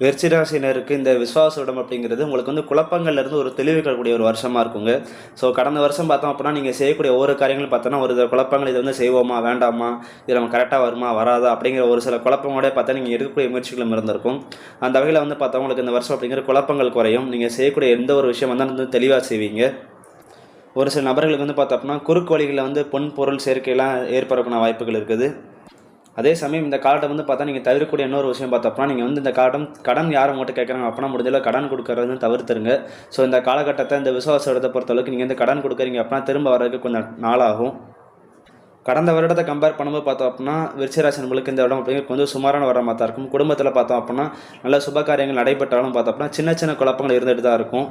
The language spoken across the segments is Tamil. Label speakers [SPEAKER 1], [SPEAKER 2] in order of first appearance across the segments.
[SPEAKER 1] விருச்சிக ராசினருக்கு இந்த விசுவாச வருடம் அப்படிங்கிறது உங்களுக்கு வந்து குழப்பங்கள்லேருந்து ஒரு தெளிவுக்கக்கூடிய ஒரு வருஷமாக இருக்குங்க. ஸோ கடந்த வருஷம் பார்த்தோம் அப்படின்னா நீங்கள் செய்யக்கூடிய ஒவ்வொரு காரியங்களும் பார்த்தோன்னா ஒரு குழப்பங்கள், இது வந்து செய்வோமா வேண்டாமா, இது நம்ம கரெக்டாக வருமா வராதா அப்படிங்கிற ஒரு சில குழப்பங்களோட பார்த்தா நீங்கள் எடுக்கக்கூடிய முயற்சிகளும் இருந்திருக்கும். அந்த வகையில் வந்து பார்த்தா உங்களுக்கு இந்த வருஷம் அப்படிங்கிற குழப்பங்கள் குறையும். நீங்கள் செய்யக்கூடிய எந்த ஒரு விஷயம் வந்து தெளிவாக செய்வீங்க. ஒரு சில நபர்களுக்கு வந்து பார்த்தோம் அப்படின்னா குறுக்கு வழிகளில் வந்து பொன் பொருள் சேர்க்கையெல்லாம் ஏற்படக்கூடிய வாய்ப்புகள் இருக்குது. அதே சமயம் இந்த காலத்தை வந்து பார்த்தா நீங்கள் தவிர்க்கக்கூடிய இன்னொரு விஷயம் பார்த்தோம்னா நீங்கள் வந்து இந்த கடன் யார் உங்கள்கிட்ட கேட்குறாங்க அப்படின்னா முடிஞ்சளவு கடன் கொடுக்கறது தவிர்த்துருங்க. ஸோ இந்த காலகட்டத்தை இந்த விசுவாச இடத்தை பொறுத்தளவுக்கு நீங்கள் வந்து கடன் கொடுக்குறீங்க அப்படின்னா திரும்ப வர்றதுக்கு கொஞ்சம் நாளாகும். கடந்த வருடத்தை கம்பேர் பண்ணும்போது பார்த்தோம் அப்படின்னா விருச்சிக நம்மளுக்கு இந்த இடம் அப்படிங்கிறது கொஞ்சம் சுமாரான வர மாதிரி தான் இருக்கும். குடும்பத்தில் பார்த்தோம் அப்படின்னா நல்ல சுப காரியங்கள் நடைபெற்றாலும் பார்த்தோம் அப்படின்னா சின்ன சின்ன குழப்பங்கள் இருந்துகிட்டு தான் இருக்கும்.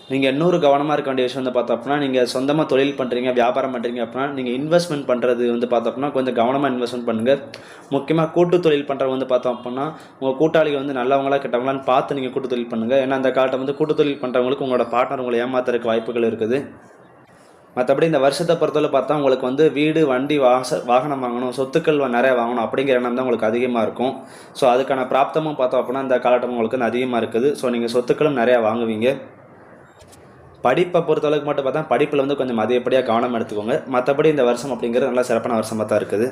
[SPEAKER 1] நீங்கள் இன்னொரு கவனமாக இருக்க வேண்டிய விஷயம் வந்து பார்த்தோம் அப்படின்னா நீங்கள் சொந்தமாக தொழில் பண்ணுறீங்க, வியாபாரம் பண்ணுறீங்க அப்படின்னா நீங்கள் இன்வெஸ்ட்மெண்ட் பண்ணுறது வந்து பார்த்தோம் அப்படின்னா கொஞ்சம் கவனமாக இன்வெஸ்ட்மெண்ட் பண்ணுங்கள். முக்கியமாக கூட்டு தொழில் பண்ணுறவங்க வந்து பார்த்தோம் அப்படின்னா உங்கள் கூட்டாளிகள் வந்து நல்லவங்களா கெட்டவங்களான்னு பார்த்து நீங்கள் கூட்டு தொழில் பண்ணுங்கள். ஏன்னா அந்த காலத்தை வந்து கூட்டு தொழில் பண்ணுறவங்களுக்கு உங்களோட பார்ட்னர் உங்களை ஏமாத்துறதுக்கு வாய்ப்புகள் இருக்குது. மற்றபடி இந்த வருஷத்தை பொறுத்தவரை பார்த்தா உங்களுக்கு வந்து வீடு, வண்டி, வாகனம் வாங்கணும், சொத்துக்கள் நிறையா வாங்கணும் அப்படிங்கிற எண்ணம் தான் உங்களுக்கு அதிகமாக இருக்கும். ஸோ அதுக்கான பிராப்தமும் பார்த்தோம் அப்படின்னா இந்த காலகட்டம் உங்களுக்கு வந்து அதிகமாக இருக்குது. ஸோ நீங்கள் சொத்துக்களும் நிறையா வாங்குவீங்க. படிப்பை பொறுத்தளவுக்கு மட்டும் பார்த்தா படிப்பில் வந்து கொஞ்சம் அதிகப்படியாக கவனம் எடுத்துக்கோங்க. மற்றபடி இந்த வருஷம் அப்படிங்கிறது நல்லா சிறப்பான வருஷமாக தான் இருக்குது.